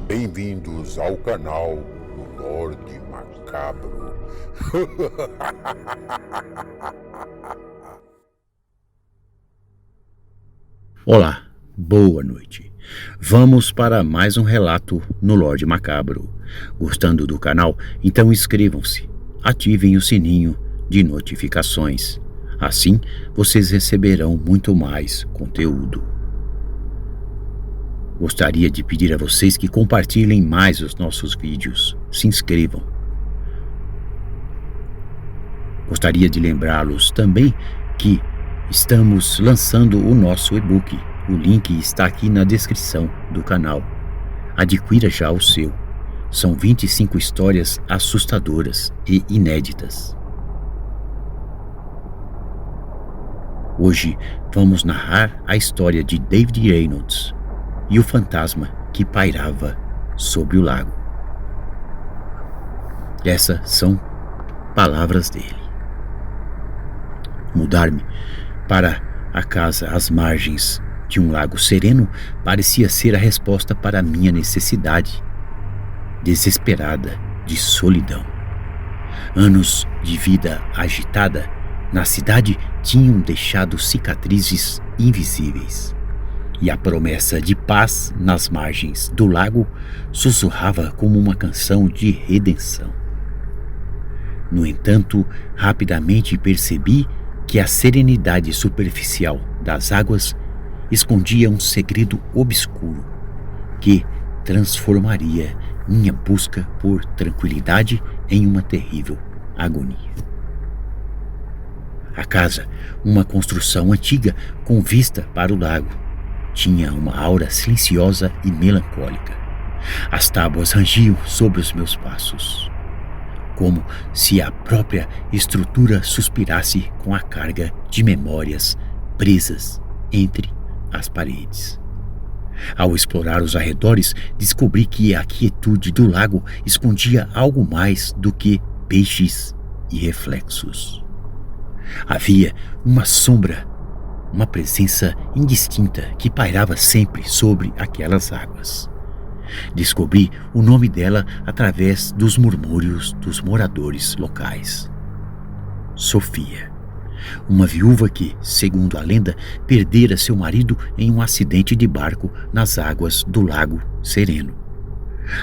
Bem-vindos ao canal do Lorde Macabro. Olá, boa noite. Vamos para mais um relato no Lorde Macabro. Gostando do canal? Então inscrevam-se, ativem o sininho de notificações. Assim vocês receberão muito mais conteúdo. Gostaria de pedir a vocês que compartilhem mais os nossos vídeos, se inscrevam. Gostaria de lembrá-los também que estamos lançando o nosso e-book. O link está aqui na descrição do canal. Adquira já o seu. São 25 histórias assustadoras e inéditas. Hoje vamos narrar a história de David Reynolds e o fantasma que pairava sobre o lago. Essas são palavras dele. Mudar-me para a casa às margens de um lago sereno parecia ser a resposta para a minha necessidade desesperada de solidão. Anos de vida agitada na cidade tinham deixado cicatrizes invisíveis, e a promessa de paz nas margens do lago sussurrava como uma canção de redenção. No entanto, rapidamente percebi que a serenidade superficial das águas escondia um segredo obscuro que transformaria minha busca por tranquilidade em uma terrível agonia. A casa, uma construção antiga com vista para o lago, tinha uma aura silenciosa e melancólica. As tábuas rangiam sobre os meus passos, como se a própria estrutura suspirasse com a carga de memórias presas entre as paredes. Ao explorar os arredores, descobri que a quietude do lago escondia algo mais do que peixes e reflexos. Havia uma sombra, uma presença indistinta que pairava sempre sobre aquelas águas. Descobri o nome dela através dos murmúrios dos moradores locais. Sofia, uma viúva que, segundo a lenda, perdera seu marido em um acidente de barco nas águas do Lago Sereno.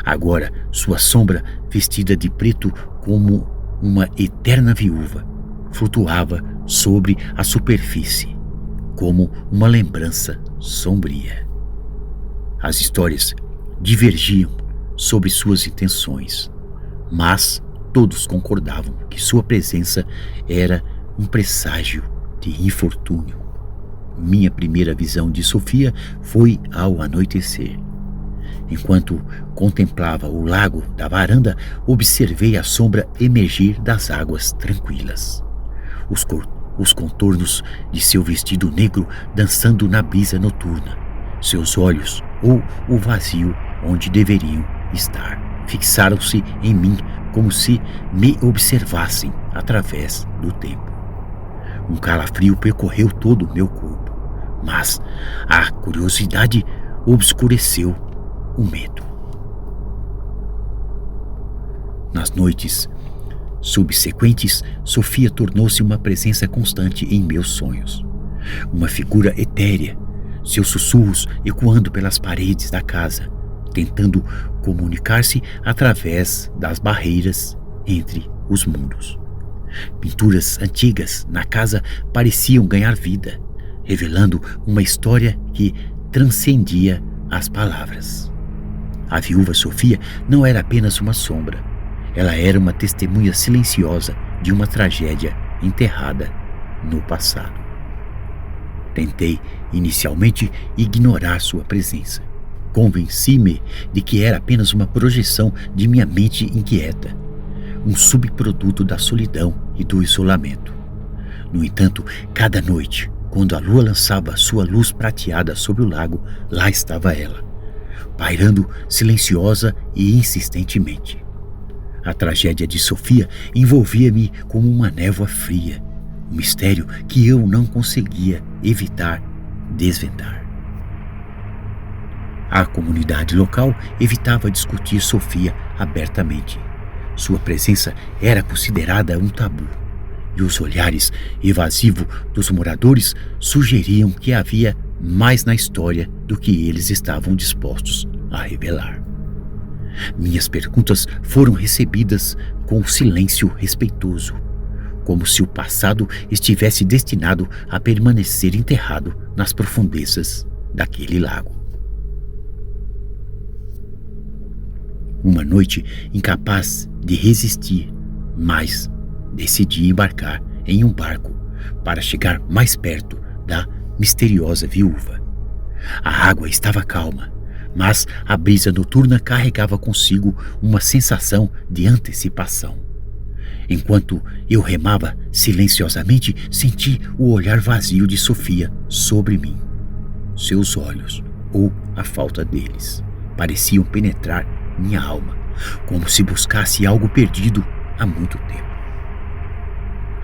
Agora, sua sombra, vestida de preto como uma eterna viúva, flutuava sobre a superfície, como uma lembrança sombria. As histórias divergiam sobre suas intenções, mas todos concordavam que sua presença era um presságio de infortúnio. Minha primeira visão de Sofia foi ao anoitecer. Enquanto contemplava o lago da varanda, observei a sombra emergir das águas tranquilas. Os contornos de seu vestido negro dançando na brisa noturna, seus olhos, ou o vazio onde deveriam estar, fixaram-se em mim como se me observassem através do tempo. Um calafrio percorreu todo o meu corpo, mas a curiosidade obscureceu o medo. Nas noites subsequentes, Sofia tornou-se uma presença constante em meus sonhos. Uma figura etérea, seus sussurros ecoando pelas paredes da casa, tentando comunicar-se através das barreiras entre os mundos. Pinturas antigas na casa pareciam ganhar vida, revelando uma história que transcendia as palavras. A viúva Sofia não era apenas uma sombra. Ela era uma testemunha silenciosa de uma tragédia enterrada no passado. Tentei inicialmente ignorar sua presença. Convenci-me de que era apenas uma projeção de minha mente inquieta, um subproduto da solidão e do isolamento. No entanto, cada noite, quando a lua lançava sua luz prateada sobre o lago, lá estava ela, pairando silenciosa e insistentemente. A tragédia de Sofia envolvia-me como uma névoa fria, um mistério que eu não conseguia evitar desvendar. A comunidade local evitava discutir Sofia abertamente. Sua presença era considerada um tabu, e os olhares evasivos dos moradores sugeriam que havia mais na história do que eles estavam dispostos a revelar. Minhas perguntas foram recebidas com silêncio respeitoso, como se o passado estivesse destinado a permanecer enterrado nas profundezas daquele lago. Uma noite incapaz de resistir, mas decidi embarcar em um barco para chegar mais perto da misteriosa viúva. A água estava calma, mas a brisa noturna carregava consigo uma sensação de antecipação. Enquanto eu remava silenciosamente, senti o olhar vazio de Sofia sobre mim. Seus olhos, ou a falta deles, pareciam penetrar minha alma, como se buscasse algo perdido há muito tempo.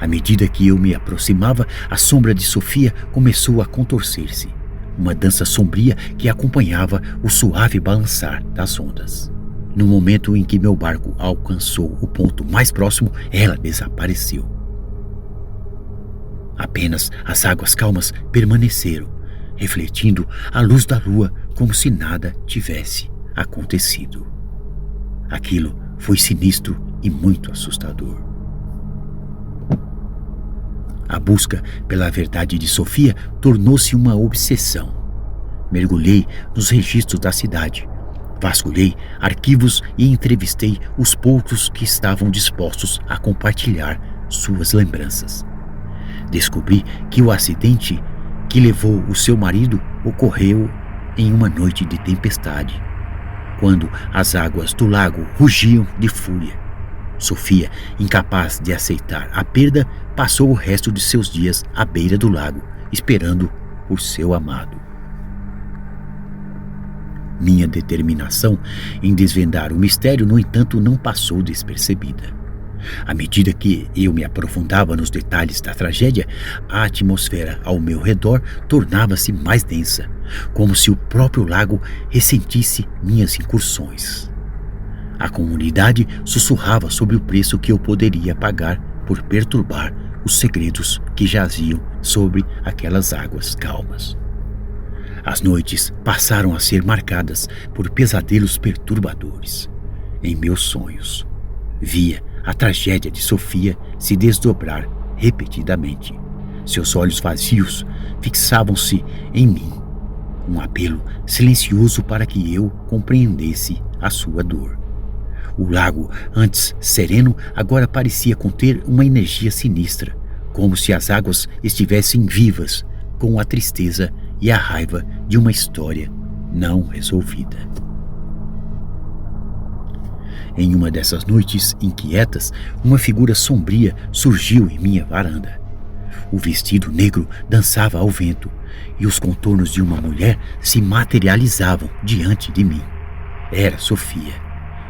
À medida que eu me aproximava, a sombra de Sofia começou a contorcer-se, uma dança sombria que acompanhava o suave balançar das ondas. No momento em que meu barco alcançou o ponto mais próximo, ela desapareceu. Apenas as águas calmas permaneceram, refletindo a luz da lua como se nada tivesse acontecido. Aquilo foi sinistro e muito assustador. A busca pela verdade de Sofia tornou-se uma obsessão. Mergulhei nos registros da cidade, vasculhei arquivos e entrevistei os poucos que estavam dispostos a compartilhar suas lembranças. Descobri que o acidente que levou o seu marido ocorreu em uma noite de tempestade, quando as águas do lago rugiam de fúria. Sofia, incapaz de aceitar a perda, passou o resto de seus dias à beira do lago, esperando por seu amado. Minha determinação em desvendar o mistério, no entanto, não passou despercebida. À medida que eu me aprofundava nos detalhes da tragédia, a atmosfera ao meu redor tornava-se mais densa, como se o próprio lago ressentisse minhas incursões. A comunidade sussurrava sobre o preço que eu poderia pagar por perturbar os segredos que jaziam sobre aquelas águas calmas. As noites passaram a ser marcadas por pesadelos perturbadores. Em meus sonhos, via a tragédia de Sofia se desdobrar repetidamente. Seus olhos vazios fixavam-se em mim, um apelo silencioso para que eu compreendesse a sua dor. O lago, antes sereno, agora parecia conter uma energia sinistra, como se as águas estivessem vivas com a tristeza e a raiva de uma história não resolvida. Em uma dessas noites inquietas, uma figura sombria surgiu em minha varanda. O vestido negro dançava ao vento e os contornos de uma mulher se materializavam diante de mim. Era Sofia.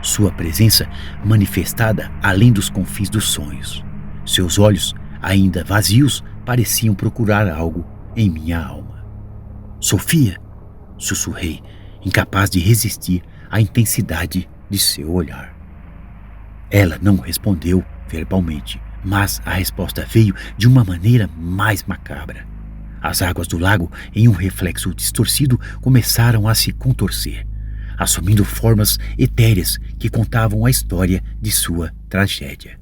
Sua presença manifestada além dos confins dos sonhos. Seus olhos, ainda vazios, pareciam procurar algo em minha alma. Sofia, sussurrei, incapaz de resistir à intensidade de seu olhar. Ela não respondeu verbalmente, mas a resposta veio de uma maneira mais macabra. As águas do lago, em um reflexo distorcido, começaram a se contorcer, assumindo formas etéreas que contavam a história de sua tragédia.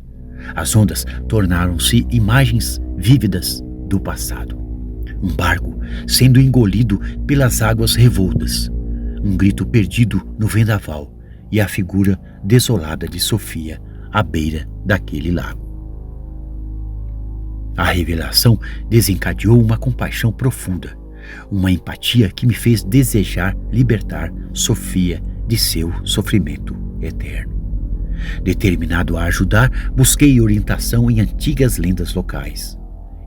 As ondas tornaram-se imagens vívidas do passado. Um barco sendo engolido pelas águas revoltas, um grito perdido no vendaval e a figura desolada de Sofia à beira daquele lago. A revelação desencadeou uma compaixão profunda, uma empatia que me fez desejar libertar Sofia de seu sofrimento eterno. Determinado a ajudar, busquei orientação em antigas lendas locais,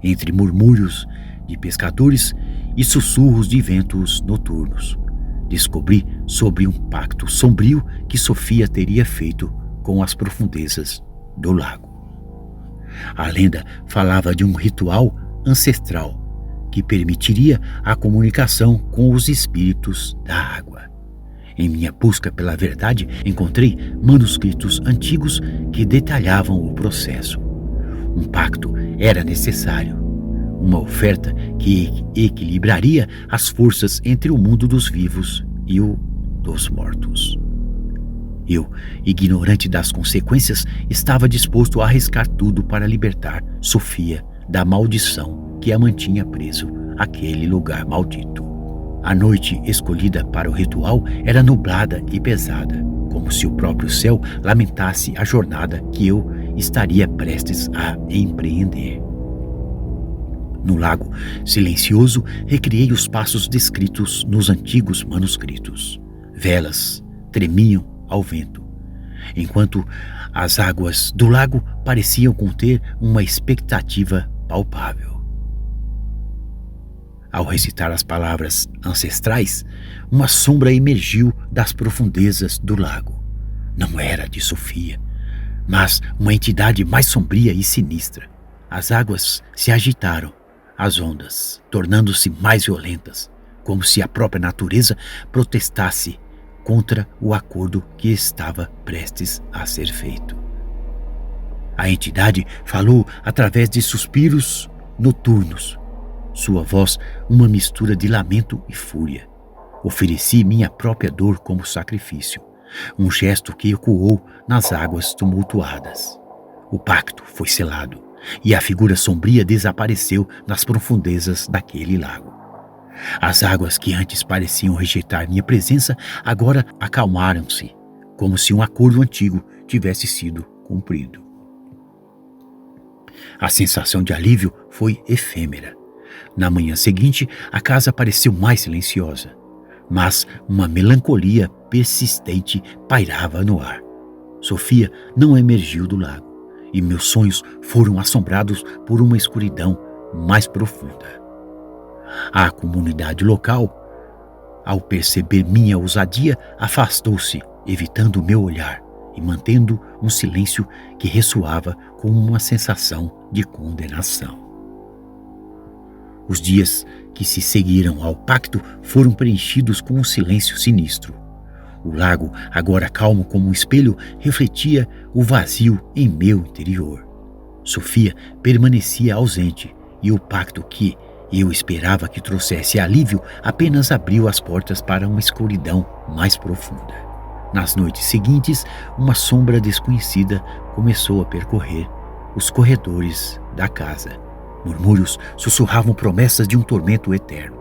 entre murmúrios de pescadores e sussurros de ventos noturnos. Descobri sobre um pacto sombrio que Sofia teria feito com as profundezas do lago. A lenda falava de um ritual ancestral que permitiria a comunicação com os espíritos da água. Em minha busca pela verdade, encontrei manuscritos antigos que detalhavam o processo. Um pacto era necessário, uma oferta que equilibraria as forças entre o mundo dos vivos e o dos mortos. Eu, ignorante das consequências, estava disposto a arriscar tudo para libertar Sofia da maldição que a mantinha preso àquele lugar maldito. A noite escolhida para o ritual era nublada e pesada, como se o próprio céu lamentasse a jornada que eu estaria prestes a empreender. No lago silencioso, recriei os passos descritos nos antigos manuscritos. Velas tremiam ao vento, enquanto as águas do lago pareciam conter uma expectativa palpável. Ao recitar as palavras ancestrais, uma sombra emergiu das profundezas do lago. Não era de Sofia, mas uma entidade mais sombria e sinistra. As águas se agitaram, as ondas tornando-se mais violentas, como se a própria natureza protestasse contra o acordo que estava prestes a ser feito. A entidade falou através de suspiros noturnos, sua voz uma mistura de lamento e fúria. Ofereci minha própria dor como sacrifício, um gesto que ecoou nas águas tumultuadas. O pacto foi selado e a figura sombria desapareceu nas profundezas daquele lago. As águas que antes pareciam rejeitar minha presença agora acalmaram-se, como se um acordo antigo tivesse sido cumprido. A sensação de alívio foi efêmera. Na manhã seguinte, a casa pareceu mais silenciosa, mas uma melancolia persistente pairava no ar. Sofia não emergiu do lago, e meus sonhos foram assombrados por uma escuridão mais profunda. A comunidade local, ao perceber minha ousadia, afastou-se, evitando meu olhar e mantendo um silêncio que ressoava com uma sensação de condenação. Os dias que se seguiram ao pacto foram preenchidos com um silêncio sinistro. O lago, agora calmo como um espelho, refletia o vazio em meu interior. Sofia permanecia ausente e o pacto que eu esperava que trouxesse alívio apenas abriu as portas para uma escuridão mais profunda. Nas noites seguintes, uma sombra desconhecida começou a percorrer os corredores da casa. Murmúrios sussurravam promessas de um tormento eterno.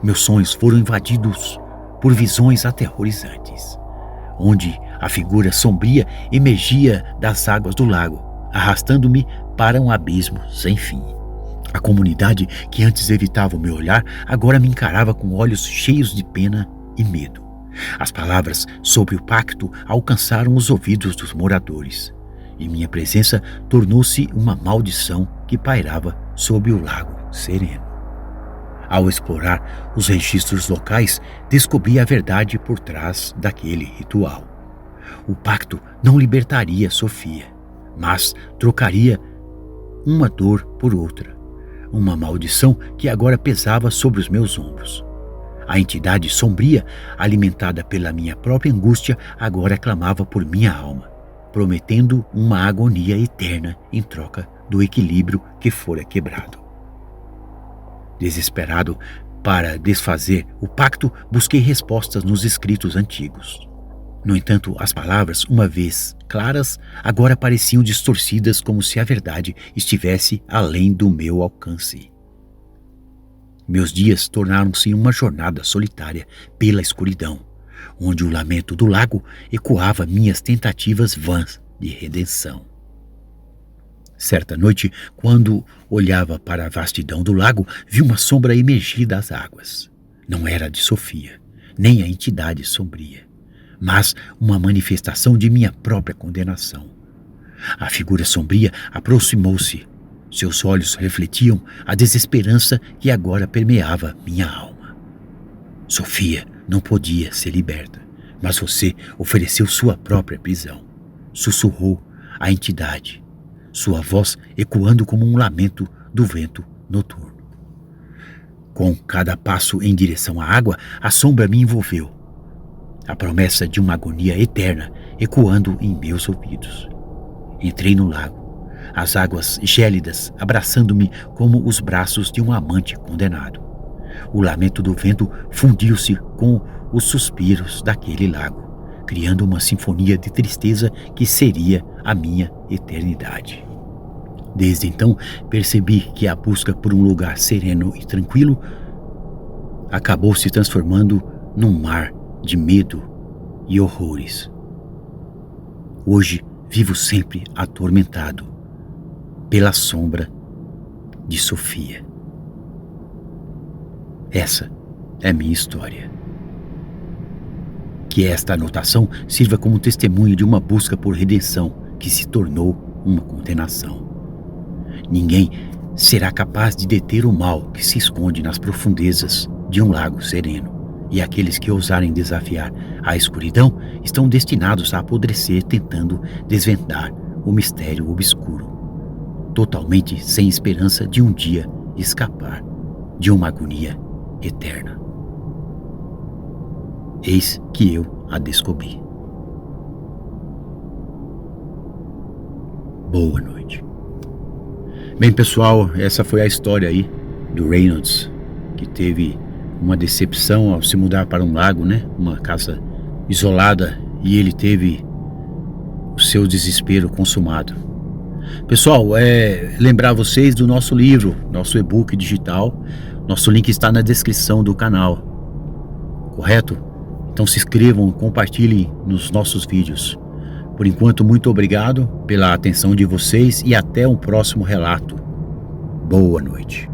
Meus sonhos foram invadidos por visões aterrorizantes, onde a figura sombria emergia das águas do lago, arrastando-me para um abismo sem fim. A comunidade que antes evitava o meu olhar agora me encarava com olhos cheios de pena e medo. As palavras sobre o pacto alcançaram os ouvidos dos moradores, e minha presença tornou-se uma maldição que pairava sobre o lago sereno. Ao explorar os registros locais, descobri a verdade por trás daquele ritual. O pacto não libertaria Sofia, mas trocaria uma dor por outra, uma maldição que agora pesava sobre os meus ombros. A entidade sombria, alimentada pela minha própria angústia, agora clamava por minha alma, prometendo uma agonia eterna em troca do equilíbrio que fora quebrado. Desesperado para desfazer o pacto, busquei respostas nos escritos antigos. No entanto, as palavras, uma vez claras, agora pareciam distorcidas, como se a verdade estivesse além do meu alcance. Meus dias tornaram-se uma jornada solitária pela escuridão, onde o lamento do lago ecoava minhas tentativas vãs de redenção. Certa noite, quando olhava para a vastidão do lago, vi uma sombra emergir das águas. Não era de Sofia, nem a entidade sombria, mas uma manifestação de minha própria condenação. A figura sombria aproximou-se. Seus olhos refletiam a desesperança que agora permeava minha alma. Sofia não podia ser liberta, mas você ofereceu sua própria prisão, sussurrou a entidade, sua voz ecoando como um lamento do vento noturno. Com cada passo em direção à água, a sombra me envolveu. A promessa de uma agonia eterna ecoando em meus ouvidos. Entrei no lago, as águas gélidas abraçando-me como os braços de um amante condenado. O lamento do vento fundiu-se com os suspiros daquele lago, criando uma sinfonia de tristeza que seria a minha eternidade. Desde então, percebi que a busca por um lugar sereno e tranquilo acabou se transformando num mar de medo e horrores. Hoje vivo sempre atormentado pela sombra de Sofia. Essa é minha história. Que esta anotação sirva como testemunho de uma busca por redenção que se tornou uma condenação. Ninguém será capaz de deter o mal que se esconde nas profundezas de um lago sereno. E aqueles que ousarem desafiar a escuridão estão destinados a apodrecer tentando desvendar o mistério obscuro, totalmente sem esperança de um dia escapar de uma agonia eterna. Eis que eu a descobri. Boa noite. Bem, pessoal, essa foi a história aí do Reynolds, que teve uma decepção ao se mudar para um lago, né? Uma casa isolada, e ele teve o seu desespero consumado. Pessoal, lembrar vocês do nosso livro, nosso e-book digital. Nosso link está na descrição do canal, correto? Então se inscrevam, compartilhem nos nossos vídeos. Por enquanto, muito obrigado pela atenção de vocês e até um próximo relato. Boa noite.